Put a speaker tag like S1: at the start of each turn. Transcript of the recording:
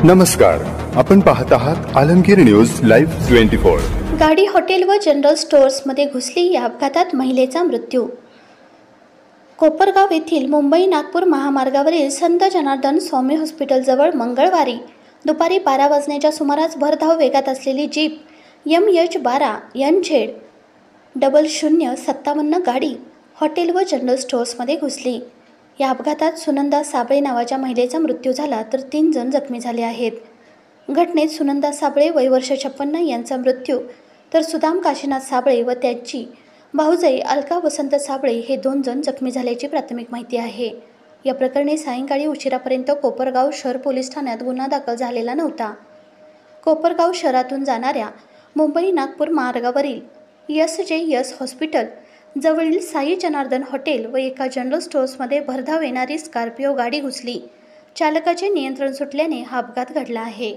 S1: नमस्कार, आपण पाहत आहात आलमगीर न्यूज लाईव्ह 24।
S2: गाडी हॉटेल व जनरल स्टोअर्समध्ये घुसली, या अपघातात महिलेचा मृत्यू। कोपरगाव येथील मुंबई नागपूर महामार्गावरील संत जनार्दन स्वामी हॉस्पिटलजवळ मंगळवारी दुपारी 12 वाजण्याच्या सुमारास भरधाव वेगात असलेली जीप MH12 NZ0057 गाडी हॉटेल व जनरल स्टोअर्समध्ये घुसली। या अपघातात सुनंदा साबळे नावाच्या महिलेचा मृत्यू झाला, तर 3 जण जखमी झाले आहेत। घटनेत सुनंदा साबळे वय वर्ष 56 यांचा मृत्यू, तर सुदाम काशीनाथ साबळे व त्याची भाऊजाई अलका वसंत साबळे हे 2 जण जखमी झाल्याची प्राथमिक माहिती आहे। या प्रकरणी सायंकाळी उशिरापर्यंत कोपरगाव शहर पोलीस ठाण्यात गुन्हा दाखल झालेला नव्हता। कोपरगाव शहरातून जाणाऱ्या मुंबई नागपूर मार्गावरील SJS हॉस्पिटल जवळील साई जनार्दन हॉटेल व एका जनरल स्टोअर्समध्ये भरधाव येणारी स्कॉर्पिओ गाडी घुसली। चालकाचे नियंत्रण सुटल्याने हा अपघात घडला आहे।